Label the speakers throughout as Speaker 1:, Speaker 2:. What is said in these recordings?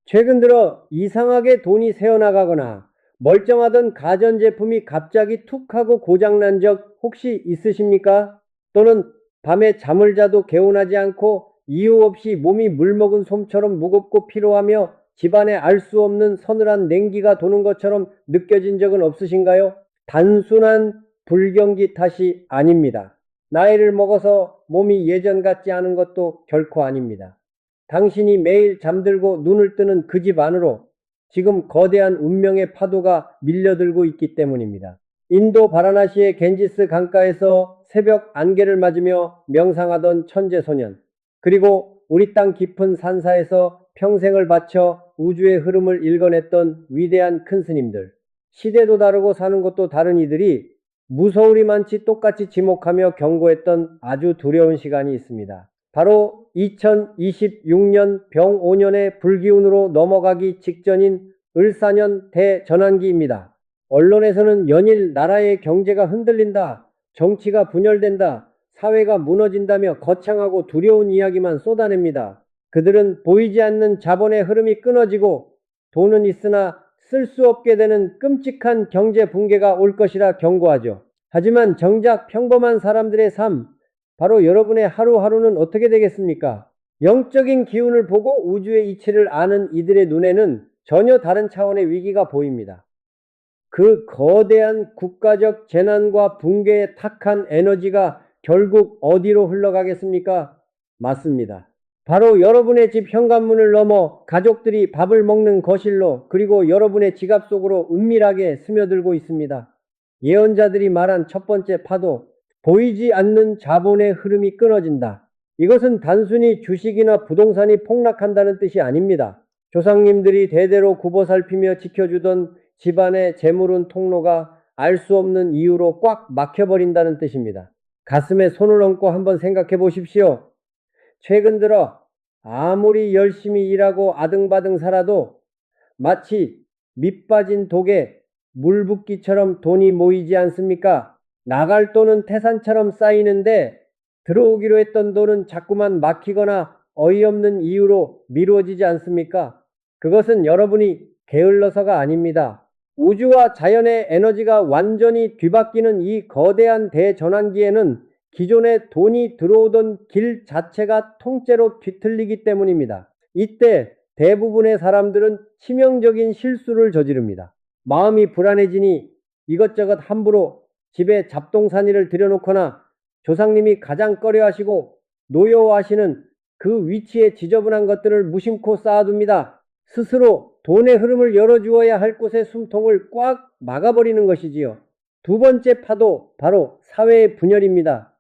Speaker 1: 최근 들어 이상하게 돈이 새어나가거나 멀쩡하던 가전제품이 갑자기 툭 하고 고장난 적 혹시 있으십니까? 또는 밤에 잠을 자도 개운하지 않고 이유 없이 몸이 물먹은 솜처럼 무겁고 피로하며 집안에 알 수 없는 서늘한 냉기가 도는 것처럼 느껴진 적은 없으신가요? 단순한 불경기 탓이 아닙니다. 나이를 먹어서 몸이 예전 같지 않은 것도 결코 아닙니다. 당신이 매일 잠들고 눈을 뜨는 그 집 안으로 지금 거대한 운명의 파도가 밀려들고 있기 때문입니다. 인도 바라나시의 겐지스 강가에서 새벽 안개를 맞으며 명상하던 천재소년, 그리고 우리 땅 깊은 산사에서 평생을 바쳐 우주의 흐름을 읽어냈던 위대한 큰 스님들, 시대도 다르고 사는 것도 다른 이들이 무서울이만치 똑같이 지목하며 경고했던 아주 두려운 시간이 있습니다. 바로 2026년 병5년의 불기운으로 넘어가기 직전인 을사년 대전환기입니다. 언론에서는 연일 나라의 경제가 흔들린다, 정치가 분열된다, 사회가 무너진다며 거창하고 두려운 이야기만 쏟아냅니다. 그들은 보이지 않는 자본의 흐름이 끊어지고 돈은 있으나 쓸 수 없게 되는 끔찍한 경제 붕괴가 올 것이라 경고하죠. 하지만 정작 평범한 사람들의 삶, 바로 여러분의 하루하루는 어떻게 되겠습니까? 영적인 기운을 보고 우주의 이치를 아는 이들의 눈에는 전혀 다른 차원의 위기가 보입니다. 그 거대한 국가적 재난과 붕괴의 탁한 에너지가 결국 어디로 흘러가겠습니까? 맞습니다. 바로 여러분의 집 현관문을 넘어 가족들이 밥을 먹는 거실로, 그리고 여러분의 지갑 속으로 은밀하게 스며들고 있습니다. 예언자들이 말한 첫 번째 파도, 보이지 않는 자본의 흐름이 끊어진다. 이것은 단순히 주식이나 부동산이 폭락한다는 뜻이 아닙니다. 조상님들이 대대로 굽어 살피며 지켜주던 집안의 재물운 통로가 알 수 없는 이유로 꽉 막혀버린다는 뜻입니다. 가슴에 손을 얹고 한번 생각해 보십시오. 최근 들어 아무리 열심히 일하고 아등바등 살아도 마치 밑빠진 독에 물 붓기처럼 돈이 모이지 않습니까? 나갈 돈은 태산처럼 쌓이는데 들어오기로 했던 돈은 자꾸만 막히거나 어이없는 이유로 미뤄지지 않습니까? 그것은 여러분이 게을러서가 아닙니다. 우주와 자연의 에너지가 완전히 뒤바뀌는 이 거대한 대전환기에는 기존에 돈이 들어오던 길 자체가 통째로 뒤틀리기 때문입니다. 이때 대부분의 사람들은 치명적인 실수를 저지릅니다. 마음이 불안해지니 이것저것 함부로 집에 잡동사니를 들여놓거나 조상님이 가장 꺼려하시고 노여워하시는 그 위치에 지저분한 것들을 무심코 쌓아둡니다. 스스로 돈의 흐름을 열어주어야 할 곳의 숨통을 꽉 막아버리는 것이지요. 두 번째 파도, 바로 사회의 분열입니다.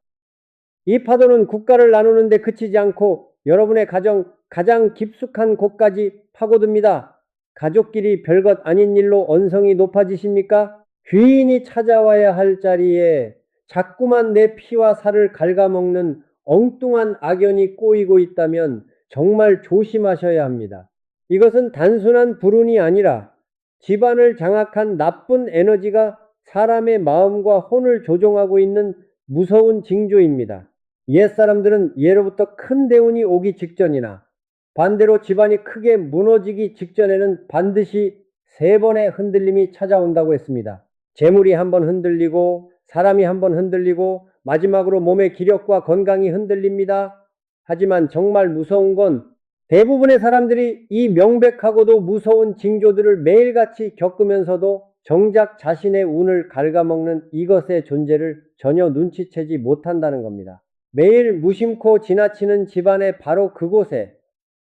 Speaker 1: 이 파도는 국가를 나누는데 그치지 않고 여러분의 가정 가장 깊숙한 곳까지 파고듭니다. 가족끼리 별것 아닌 일로 언성이 높아지십니까? 귀인이 찾아와야 할 자리에 자꾸만 내 피와 살을 갉아먹는 엉뚱한 악연이 꼬이고 있다면 정말 조심하셔야 합니다. 이것은 단순한 불운이 아니라 집안을 장악한 나쁜 에너지가 사람의 마음과 혼을 조종하고 있는 무서운 징조입니다. 옛사람들은 예로부터 큰 대운이 오기 직전이나 반대로 집안이 크게 무너지기 직전에는 반드시 3번의 흔들림이 찾아온다고 했습니다. 재물이 한번 흔들리고 사람이 한번 흔들리고 마지막으로 몸의 기력과 건강이 흔들립니다. 하지만 정말 무서운 건 대부분의 사람들이 이 명백하고도 무서운 징조들을 매일같이 겪으면서도 정작 자신의 운을 갉아먹는 이것의 존재를 전혀 눈치채지 못한다는 겁니다. 매일 무심코 지나치는 집안의 바로 그곳에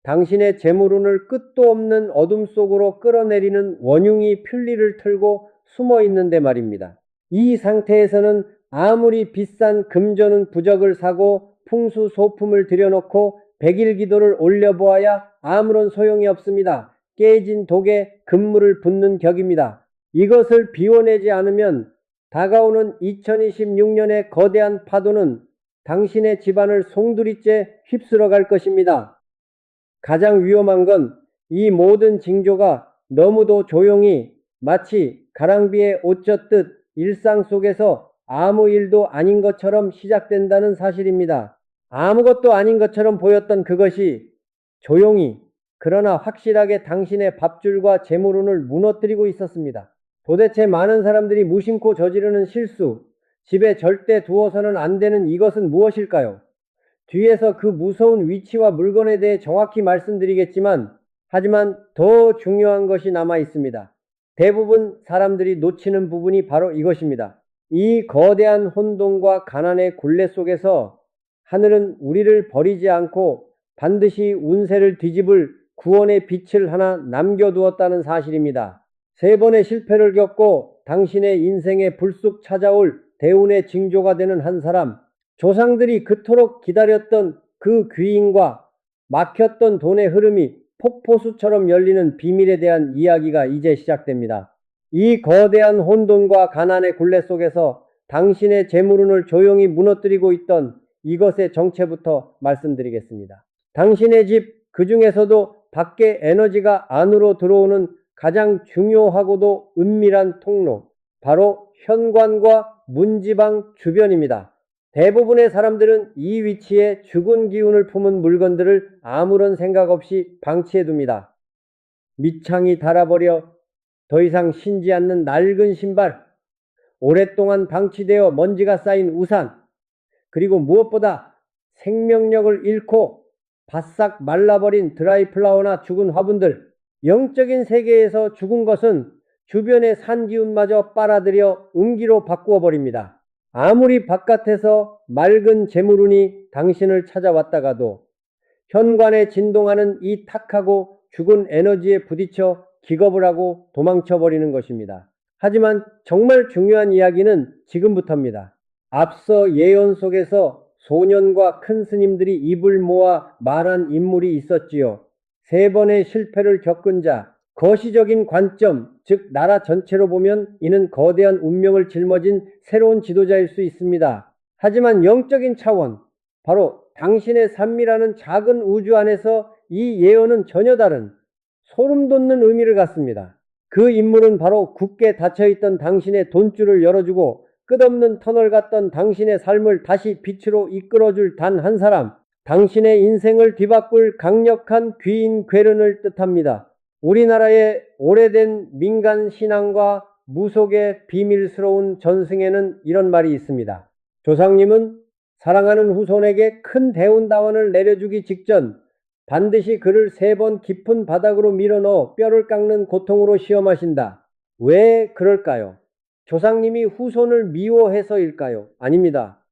Speaker 1: 당신의 재물운을 끝도 없는 어둠 속으로 끌어내리는 원흉이 편리를 틀고 숨어 있는데 말입니다. 이 상태에서는 아무리 비싼 금전은 부적을 사고 풍수 소품을 들여놓고 백일 기도를 올려보아야 아무런 소용이 없습니다. 깨진 독에 금물을 붓는 격입니다. 이것을 비워내지 않으면 다가오는 2026년의 거대한 파도는 당신의 집안을 송두리째 휩쓸어 갈 것입니다. 가장 위험한 건 이 모든 징조가 너무도 조용히 마치 가랑비에 옷 젖듯 일상 속에서 아무 일도 아닌 것처럼 시작된다는 사실입니다. 아무것도 아닌 것처럼 보였던 그것이 조용히, 그러나 확실하게 당신의 밥줄과 재물운을 무너뜨리고 있었습니다. 도대체 많은 사람들이 무심코 저지르는 실수, 집에 절대 두어서는 안 되는 이것은 무엇일까요? 뒤에서 그 무서운 위치와 물건에 대해 정확히 말씀드리겠지만, 하지만 더 중요한 것이 남아 있습니다. 대부분 사람들이 놓치는 부분이 바로 이것입니다. 이 거대한 혼돈과 가난의 굴레 속에서 하늘은 우리를 버리지 않고 반드시 운세를 뒤집을 구원의 빛을 하나 남겨두었다는 사실입니다. 3번의 실패를 겪고 당신의 인생에 불쑥 찾아올 대운의 징조가 되는 한 사람, 조상들이 그토록 기다렸던 그 귀인과 막혔던 돈의 흐름이 폭포수처럼 열리는 비밀에 대한 이야기가 이제 시작됩니다. 이 거대한 혼돈과 가난의 굴레 속에서 당신의 재물운을 조용히 무너뜨리고 있던 이것의 정체부터 말씀드리겠습니다. 당신의 집, 그 중에서도 밖의 에너지가 안으로 들어오는 가장 중요하고도 은밀한 통로, 바로 현관과 문지방 주변입니다. 대부분의 사람들은 이 위치에 죽은 기운을 품은 물건들을 아무런 생각 없이 방치해둡니다. 밑창이 닳아버려 더 이상 신지 않는 낡은 신발, 오랫동안 방치되어 먼지가 쌓인 우산, 그리고 무엇보다 생명력을 잃고 바싹 말라버린 드라이 플라워나 죽은 화분들, 영적인 세계에서 죽은 것은 주변의 산 기운마저 빨아들여 음기로 바꾸어 버립니다. 아무리 바깥에서 맑은 재물운이 당신을 찾아왔다가도 현관에 진동하는 이 탁하고 죽은 에너지에 부딪혀 기겁을 하고 도망쳐 버리는 것입니다. 하지만 정말 중요한 이야기는 지금부터입니다. 앞서 예언 속에서 소년과 큰 스님들이 입을 모아 말한 인물이 있었지요. 3번의 실패를 겪은 자, 거시적인 관점, 즉 나라 전체로 보면 이는 거대한 운명을 짊어진 새로운 지도자일 수 있습니다. 하지만 영적인 차원, 바로 당신의 삶이라는 작은 우주 안에서 이 예언은 전혀 다른 소름 돋는 의미를 갖습니다. 그 인물은 바로 굳게 닫혀있던 당신의 돈줄을 열어주고 끝없는 터널 같던 당신의 삶을 다시 빛으로 이끌어줄 단 한 사람, 당신의 인생을 뒤바꿀 강력한 귀인 괴른을 뜻합니다. 우리나라의 오래된 민간 신앙과 무속의 비밀스러운 전승에는 이런 말이 있습니다. 조상님은 사랑하는 후손에게 큰 대운다원을 내려주기 직전 반드시 그를 3번 깊은 바닥으로 밀어넣어 뼈를 깎는 고통으로 시험하신다. 왜 그럴까요? 조상님이 후손을 미워해서일까요? 아닙니다.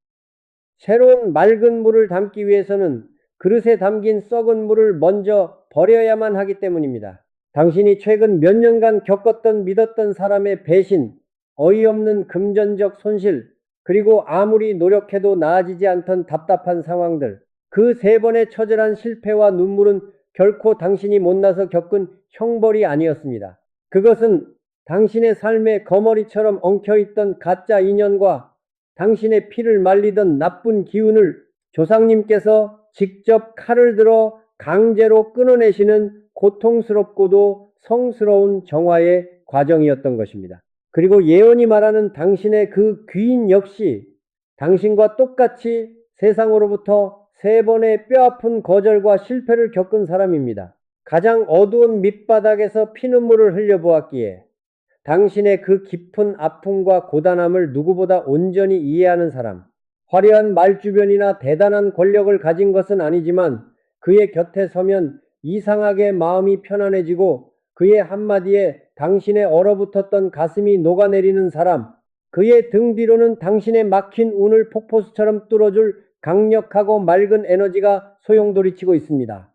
Speaker 1: 새로운 맑은 물을 담기 위해서는 그릇에 담긴 썩은 물을 먼저 버려야만 하기 때문입니다. 당신이 최근 몇 년간 겪었던 믿었던 사람의 배신, 어이없는 금전적 손실, 그리고 아무리 노력해도 나아지지 않던 답답한 상황들, 그 3번의 처절한 실패와 눈물은 결코 당신이 못나서 겪은 형벌이 아니었습니다. 그것은 당신의 삶의 거머리처럼 엉켜있던 가짜 인연과 당신의 피를 말리던 나쁜 기운을 조상님께서 직접 칼을 들어 강제로 끊어내시는 고통스럽고도 성스러운 정화의 과정이었던 것입니다. 그리고 예언이 말하는 당신의 그 귀인 역시 당신과 똑같이 세상으로부터 3번의 뼈아픈 거절과 실패를 겪은 사람입니다. 가장 어두운 밑바닥에서 피눈물을 흘려보았기에 당신의 그 깊은 아픔과 고단함을 누구보다 온전히 이해하는 사람, 화려한 말주변이나 대단한 권력을 가진 것은 아니지만 그의 곁에 서면 이상하게 마음이 편안해지고 그의 한마디에 당신의 얼어붙었던 가슴이 녹아내리는 사람, 그의 등 뒤로는 당신의 막힌 운을 폭포수처럼 뚫어줄 강력하고 맑은 에너지가 소용돌이치고 있습니다.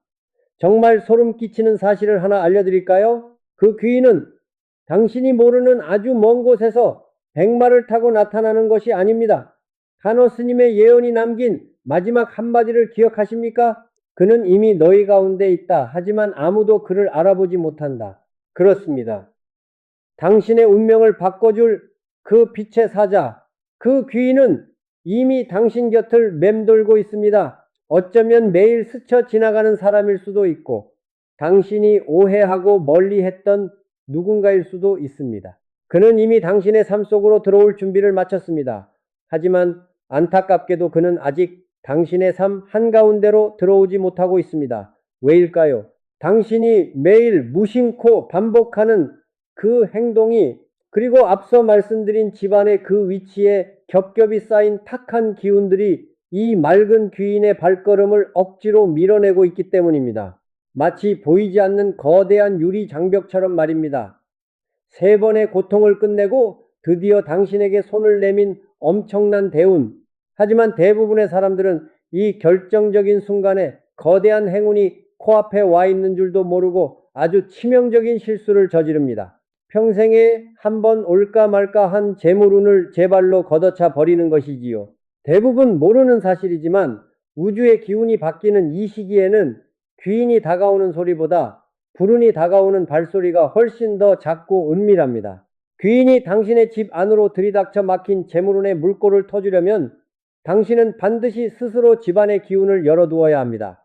Speaker 1: 정말 소름 끼치는 사실을 하나 알려드릴까요? 그 귀인은 당신이 모르는 아주 먼 곳에서 백마를 타고 나타나는 것이 아닙니다. 간호 스님의 예언이 남긴 마지막 한마디를 기억하십니까? 그는 이미 너희 가운데 있다. 하지만 아무도 그를 알아보지 못한다. 그렇습니다. 당신의 운명을 바꿔줄 그 빛의 사자, 그 귀인은 이미 당신 곁을 맴돌고 있습니다. 어쩌면 매일 스쳐 지나가는 사람일 수도 있고 당신이 오해하고 멀리했던 누군가일 수도 있습니다. 그는 이미 당신의 삶 속으로 들어올 준비를 마쳤습니다. 하지만 안타깝게도 그는 아직 당신의 삶 한가운데로 들어오지 못하고 있습니다. 왜일까요? 당신이 매일 무심코 반복하는 그 행동이, 그리고 앞서 말씀드린 집안의 그 위치에 겹겹이 쌓인 탁한 기운들이 이 맑은 귀인의 발걸음을 억지로 밀어내고 있기 때문입니다. 마치 보이지 않는 거대한 유리 장벽처럼 말입니다. 3번의 고통을 끝내고 드디어 당신에게 손을 내민 엄청난 대운. 하지만 대부분의 사람들은 이 결정적인 순간에 거대한 행운이 코앞에 와 있는 줄도 모르고 아주 치명적인 실수를 저지릅니다. 평생에 한 번 올까 말까 한 재물운을 제 발로 걷어차 버리는 것이지요. 대부분 모르는 사실이지만 우주의 기운이 바뀌는 이 시기에는 귀인이 다가오는 소리보다 불운이 다가오는 발소리가 훨씬 더 작고 은밀합니다. 귀인이 당신의 집 안으로 들이닥쳐 막힌 재물운의 물꼬를 터주려면 당신은 반드시 스스로 집안의 기운을 열어두어야 합니다.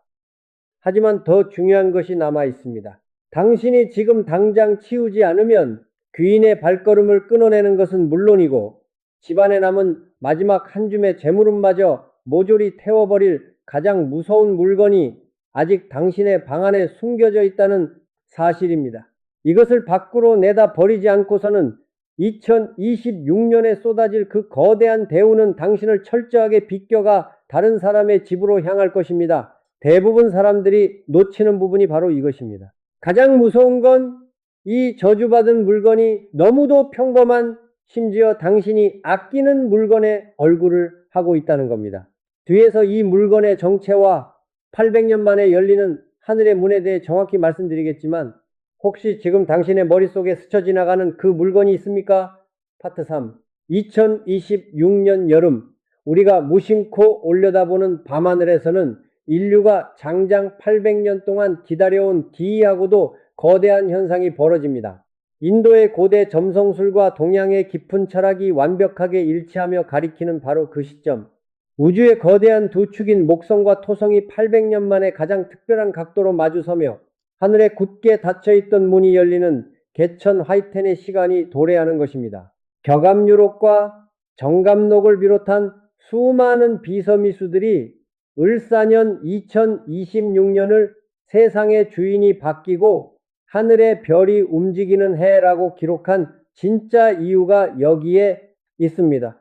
Speaker 1: 하지만 더 중요한 것이 남아 있습니다. 당신이 지금 당장 치우지 않으면 귀인의 발걸음을 끊어내는 것은 물론이고 집안에 남은 마지막 한 줌의 재물운마저 모조리 태워버릴 가장 무서운 물건이 아직 당신의 방 안에 숨겨져 있다는 사실입니다. 이것을 밖으로 내다 버리지 않고서는 2026년에 쏟아질 그 거대한 대우는 당신을 철저하게 비껴가 다른 사람의 집으로 향할 것입니다. 대부분 사람들이 놓치는 부분이 바로 이것입니다. 가장 무서운 건 이 저주받은 물건이 너무도 평범한, 심지어 당신이 아끼는 물건의 얼굴을 하고 있다는 겁니다. 뒤에서 이 물건의 정체와 800년 만에 열리는 하늘의 문에 대해 정확히 말씀드리겠지만 혹시 지금 당신의 머릿속에 스쳐 지나가는 그 물건이 있습니까? 파트 3. 2026년 여름, 우리가 무심코 올려다보는 밤하늘에서는 인류가 장장 800년 동안 기다려온 기이하고도 거대한 현상이 벌어집니다. 인도의 고대 점성술과 동양의 깊은 철학이 완벽하게 일치하며 가리키는 바로 그 시점. 우주의 거대한 두 축인 목성과 토성이 800년 만에 가장 특별한 각도로 마주서며 하늘에 굳게 닫혀있던 문이 열리는 개천 화이텐의 시간이 도래하는 것입니다. 격암유록과 정감록을 비롯한 수많은 비서미수들이 을사년 2026년을 세상의 주인이 바뀌고 하늘의 별이 움직이는 해라고 기록한 진짜 이유가 여기에 있습니다.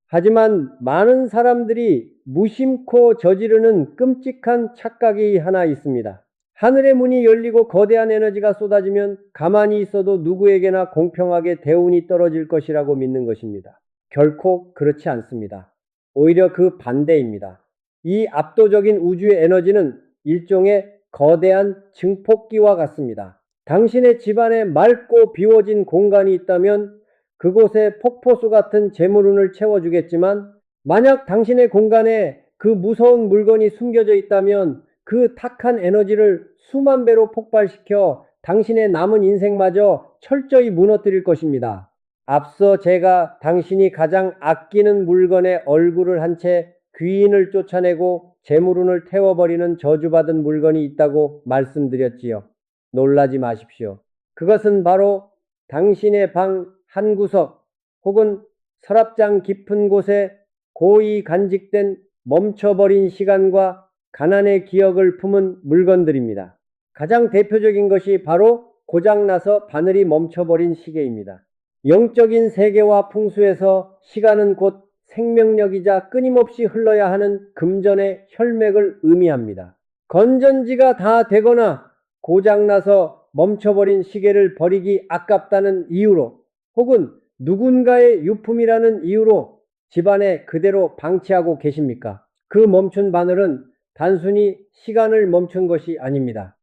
Speaker 1: 하지만 많은 사람들이 무심코 저지르는 끔찍한 착각이 하나 있습니다. 하늘의 문이 열리고 거대한 에너지가 쏟아지면 가만히 있어도 누구에게나 공평하게 대운이 떨어질 것이라고 믿는 것입니다. 결코 그렇지 않습니다. 오히려 그 반대입니다. 이 압도적인 우주의 에너지는 일종의 거대한 증폭기와 같습니다. 당신의 집안에 맑고 비워진 공간이 있다면 그곳에 폭포수 같은 재물운을 채워주겠지만 만약 당신의 공간에 그 무서운 물건이 숨겨져 있다면 그 탁한 에너지를 수만 배로 폭발시켜 당신의 남은 인생마저 철저히 무너뜨릴 것입니다. 앞서 제가 당신이 가장 아끼는 물건의 얼굴을 한 채 귀인을 쫓아내고 재물운을 태워버리는 저주받은 물건이 있다고 말씀드렸지요. 놀라지 마십시오. 그것은 바로 당신의 방 한 구석 혹은 서랍장 깊은 곳에 고이 간직된 멈춰버린 시간과 가난의 기억을 품은 물건들입니다. 가장 대표적인 것이 바로 고장나서 바늘이 멈춰버린 시계입니다. 영적인 세계와 풍수에서 시간은 곧 생명력이자 끊임없이 흘러야 하는 금전의 혈맥을 의미합니다. 건전지가 다 되거나 고장나서 멈춰버린 시계를 버리기 아깝다는 이유로 혹은 누군가의 유품이라는 이유로 집안에 그대로 방치하고 계십니까? 그 멈춘 바늘은 단순히 시간을 멈춘 것이 아닙니다.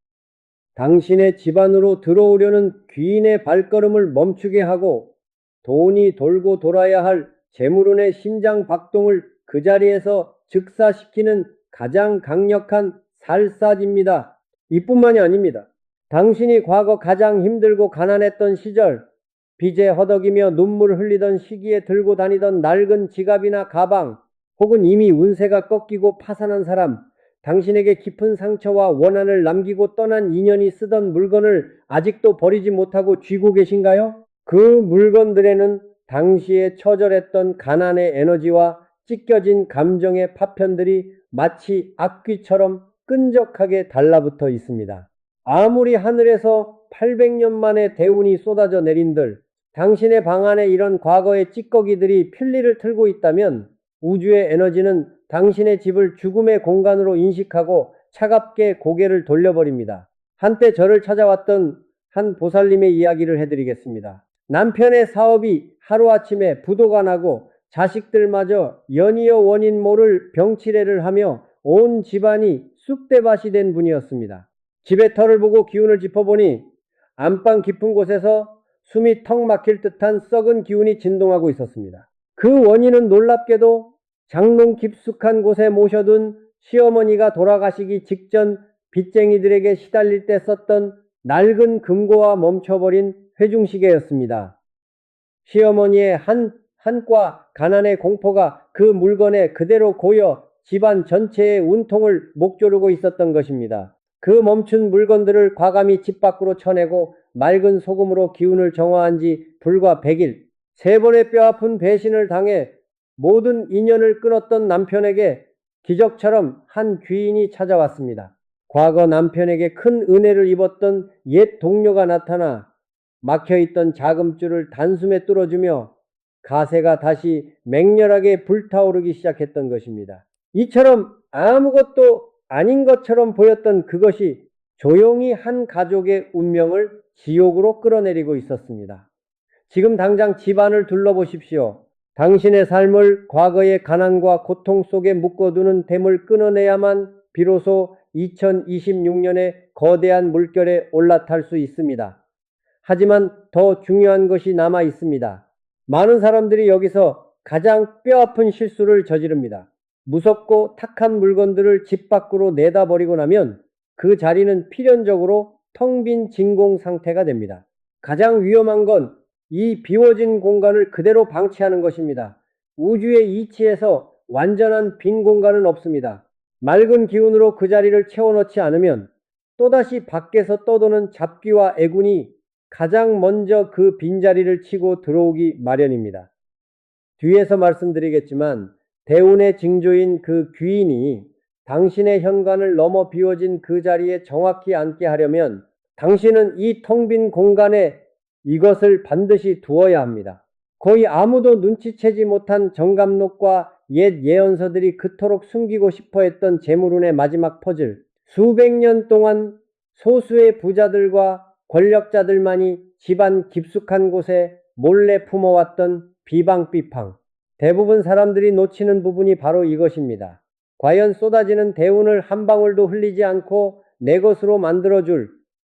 Speaker 1: 당신의 집안으로 들어오려는 귀인의 발걸음을 멈추게 하고 돈이 돌고 돌아야 할 재물운의 심장 박동을 그 자리에서 즉사시키는 가장 강력한 살사입니다. 이뿐만이 아닙니다. 당신이 과거 가장 힘들고 가난했던 시절, 빚에 허덕이며 눈물을 흘리던 시기에 들고 다니던 낡은 지갑이나 가방, 혹은 이미 운세가 꺾이고 파산한 사람, 당신에게 깊은 상처와 원한을 남기고 떠난 인연이 쓰던 물건을 아직도 버리지 못하고 쥐고 계신가요? 그 물건들에는 당시에 처절했던 가난의 에너지와 찢겨진 감정의 파편들이 마치 악귀처럼 끈적하게 달라붙어 있습니다. 아무리 하늘에서 800년 만에 대운이 쏟아져 내린들 당신의 방 안에 이런 과거의 찌꺼기들이 필리를 틀고 있다면 우주의 에너지는 당신의 집을 죽음의 공간으로 인식하고 차갑게 고개를 돌려버립니다. 한때 저를 찾아왔던 한 보살님의 이야기를 해드리겠습니다. 남편의 사업이 하루아침에 부도가 나고 자식들마저 연이어 원인 모를 병치레를 하며 온 집안이 쑥대밭이 된 분이었습니다. 집의 털을 보고 기운을 짚어보니 안방 깊은 곳에서 숨이 턱 막힐 듯한 썩은 기운이 진동하고 있었습니다. 그 원인은 놀랍게도 장롱 깊숙한 곳에 모셔둔 시어머니가 돌아가시기 직전 빚쟁이들에게 시달릴 때 썼던 낡은 금고와 멈춰버린 회중시계였습니다. 시어머니의 한과 가난의 공포가 그 물건에 그대로 고여 집안 전체의 운통을 목조르고 있었던 것입니다. 그 멈춘 물건들을 과감히 집 밖으로 쳐내고 맑은 소금으로 기운을 정화한 지 불과 100일, 3번의 뼈아픈 배신을 당해 모든 인연을 끊었던 남편에게 기적처럼 한 귀인이 찾아왔습니다. 과거 남편에게 큰 은혜를 입었던 옛 동료가 나타나 막혀있던 자금줄을 단숨에 뚫어주며 가세가 다시 맹렬하게 불타오르기 시작했던 것입니다. 이처럼 아무것도 아닌 것처럼 보였던 그것이 조용히 한 가족의 운명을 지옥으로 끌어내리고 있었습니다. 지금 당장 집안을 둘러보십시오. 당신의 삶을 과거의 가난과 고통 속에 묶어두는 댐을 끊어내야만 비로소 2026년에 거대한 물결에 올라탈 수 있습니다. 하지만 더 중요한 것이 남아 있습니다. 많은 사람들이 여기서 가장 뼈아픈 실수를 저지릅니다. 무섭고 탁한 물건들을 집 밖으로 내다버리고 나면 그 자리는 필연적으로 텅 빈 진공 상태가 됩니다. 가장 위험한 건 이 비워진 공간을 그대로 방치하는 것입니다. 우주의 이치에서 완전한 빈 공간은 없습니다. 맑은 기운으로 그 자리를 채워넣지 않으면 또다시 밖에서 떠도는 잡귀와 애군이 가장 먼저 그 빈자리를 치고 들어오기 마련입니다. 뒤에서 말씀드리겠지만 대운의 징조인 그 귀인이 당신의 현관을 넘어 비워진 그 자리에 정확히 앉게 하려면 당신은 이 텅 빈 공간에 이것을 반드시 두어야 합니다. 거의 아무도 눈치채지 못한 정감록과 옛 예언서들이 그토록 숨기고 싶어 했던 재물운의 마지막 퍼즐, 수백 년 동안 소수의 부자들과 권력자들만이 집안 깊숙한 곳에 몰래 품어왔던 비방비팡. 대부분 사람들이 놓치는 부분이 바로 이것입니다. 과연 쏟아지는 대운을 한 방울도 흘리지 않고 내 것으로 만들어줄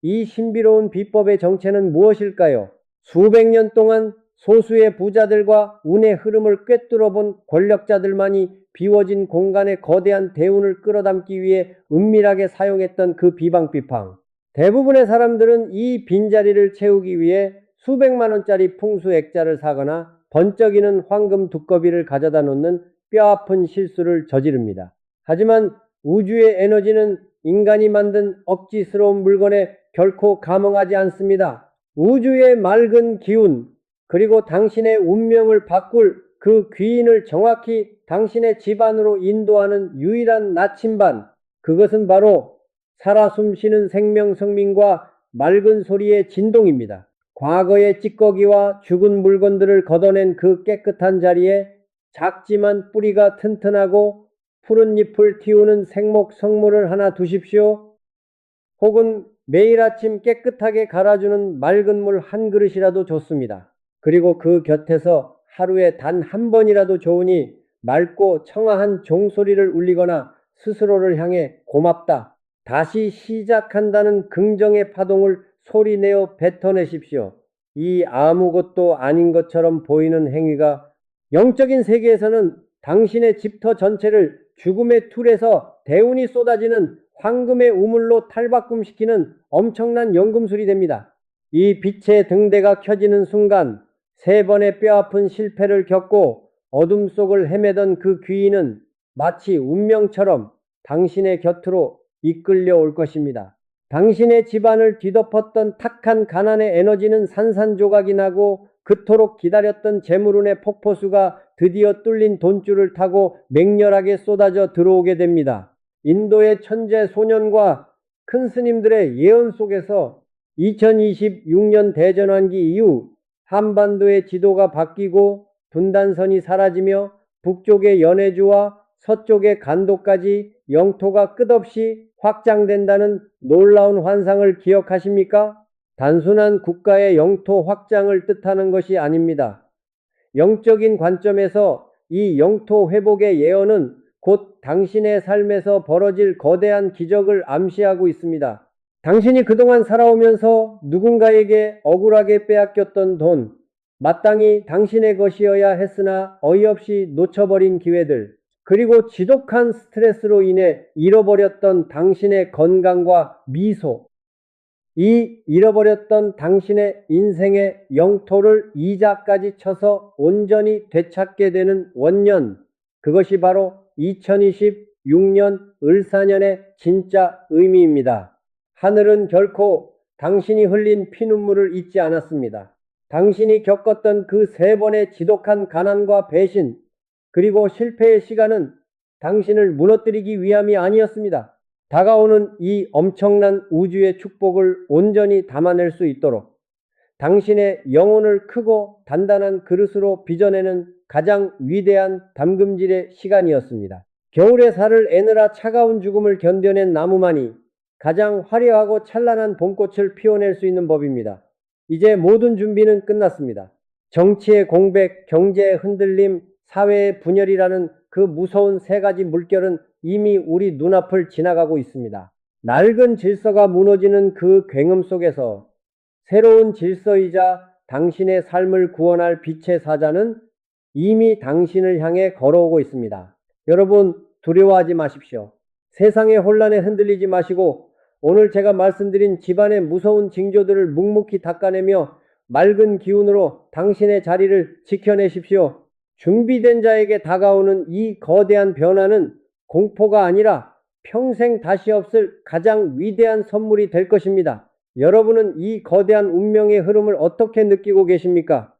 Speaker 1: 이 신비로운 비법의 정체는 무엇일까요? 수백 년 동안 소수의 부자들과 운의 흐름을 꿰뚫어본 권력자들만이 비워진 공간에 거대한 대운을 끌어담기 위해 은밀하게 사용했던 그 비방비팡. 대부분의 사람들은 이 빈자리를 채우기 위해 수백만 원짜리 풍수 액자를 사거나 번쩍이는 황금 두꺼비를 가져다 놓는 뼈아픈 실수를 저지릅니다. 하지만 우주의 에너지는 인간이 만든 억지스러운 물건에 결코 감흥하지 않습니다. 우주의 맑은 기운, 그리고 당신의 운명을 바꿀 그 귀인을 정확히 당신의 집안으로 인도하는 유일한 나침반, 그것은 바로 살아 숨쉬는 생명성민과 맑은 소리의 진동입니다. 과거의 찌꺼기와 죽은 물건들을 걷어낸 그 깨끗한 자리에 작지만 뿌리가 튼튼하고 푸른 잎을 틔우는 생목 성물을 하나 두십시오. 혹은 매일 아침 깨끗하게 갈아주는 맑은 물 한 그릇이라도 좋습니다. 그리고 그 곁에서 하루에 단 한 번이라도 좋으니 맑고 청아한 종소리를 울리거나 스스로를 향해 고맙다, 다시 시작한다는 긍정의 파동을 소리내어 뱉어내십시오. 이 아무것도 아닌 것처럼 보이는 행위가 영적인 세계에서는 당신의 집터 전체를 죽음의 툴에서 대운이 쏟아지는 황금의 우물로 탈바꿈시키는 엄청난 연금술이 됩니다. 이 빛의 등대가 켜지는 순간 3번의 뼈아픈 실패를 겪고 어둠 속을 헤매던 그 귀인은 마치 운명처럼 당신의 곁으로 이끌려 올 것입니다. 당신의 집안을 뒤덮었던 탁한 가난의 에너지는 산산조각이 나고 그토록 기다렸던 재물운의 폭포수가 드디어 뚫린 돈줄을 타고 맹렬하게 쏟아져 들어오게 됩니다. 인도의 천재 소년과 큰 스님들의 예언 속에서 2026년 대전환기 이후 한반도의 지도가 바뀌고 분단선이 사라지며 북쪽의 연해주와 서쪽의 간도까지 영토가 끝없이 확장된다는 놀라운 환상을 기억하십니까? 단순한 국가의 영토 확장을 뜻하는 것이 아닙니다. 영적인 관점에서 이 영토 회복의 예언은 곧 당신의 삶에서 벌어질 거대한 기적을 암시하고 있습니다. 당신이 그동안 살아오면서 누군가에게 억울하게 빼앗겼던 돈, 마땅히 당신의 것이어야 했으나 어이없이 놓쳐버린 기회들, 그리고 지독한 스트레스로 인해 잃어버렸던 당신의 건강과 미소, 이 잃어버렸던 당신의 인생의 영토를 이자까지 쳐서 온전히 되찾게 되는 원년, 그것이 바로 2026년 을사년의 진짜 의미입니다. 하늘은 결코 당신이 흘린 피눈물을 잊지 않았습니다. 당신이 겪었던 그 3번의 지독한 가난과 배신, 그리고 실패의 시간은 당신을 무너뜨리기 위함이 아니었습니다. 다가오는 이 엄청난 우주의 축복을 온전히 담아낼 수 있도록 당신의 영혼을 크고 단단한 그릇으로 빚어내는 가장 위대한 담금질의 시간이었습니다. 겨울에 살을 애느라 차가운 죽음을 견뎌낸 나무만이 가장 화려하고 찬란한 봄꽃을 피워낼 수 있는 법입니다. 이제 모든 준비는 끝났습니다. 정치의 공백, 경제의 흔들림, 사회의 분열이라는 그 무서운 3가지 물결은 이미 우리 눈앞을 지나가고 있습니다. 낡은 질서가 무너지는 그 굉음 속에서 새로운 질서이자 당신의 삶을 구원할 빛의 사자는 이미 당신을 향해 걸어오고 있습니다. 여러분, 두려워하지 마십시오. 세상의 혼란에 흔들리지 마시고 오늘 제가 말씀드린 집안의 무서운 징조들을 묵묵히 닦아내며 맑은 기운으로 당신의 자리를 지켜내십시오. 준비된 자에게 다가오는 이 거대한 변화는 공포가 아니라 평생 다시 없을 가장 위대한 선물이 될 것입니다. 여러분은 이 거대한 운명의 흐름을 어떻게 느끼고 계십니까?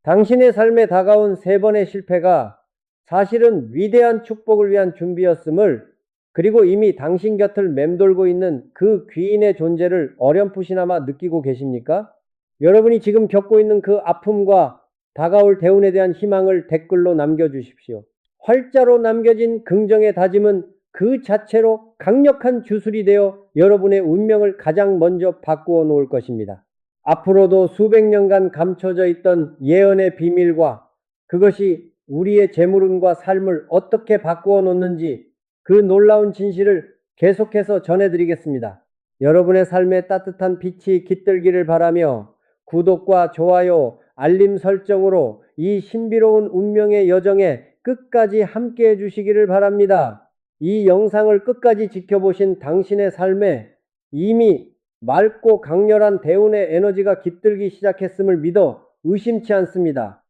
Speaker 1: 당신의 삶에 다가온 3번의 실패가 사실은 위대한 축복을 위한 준비였음을, 그리고 이미 당신 곁을 맴돌고 있는 그 귀인의 존재를 어렴풋이나마 느끼고 계십니까? 여러분이 지금 겪고 있는 그 아픔과 다가올 대운에 대한 희망을 댓글로 남겨주십시오. 활자로 남겨진 긍정의 다짐은 그 자체로 강력한 주술이 되어 여러분의 운명을 가장 먼저 바꾸어 놓을 것입니다. 앞으로도 수백 년간 감춰져 있던 예언의 비밀과 그것이 우리의 재물운과 삶을 어떻게 바꾸어 놓는지 그 놀라운 진실을 계속해서 전해드리겠습니다. 여러분의 삶에 따뜻한 빛이 깃들기를 바라며 구독과 좋아요, 알림 설정으로 이 신비로운 운명의 여정에 끝까지 함께 해주시기를 바랍니다. 이 영상을 끝까지 지켜보신 당신의 삶에 이미 맑고 강렬한 대운의 에너지가 깃들기 시작했음을 믿어 의심치 않습니다.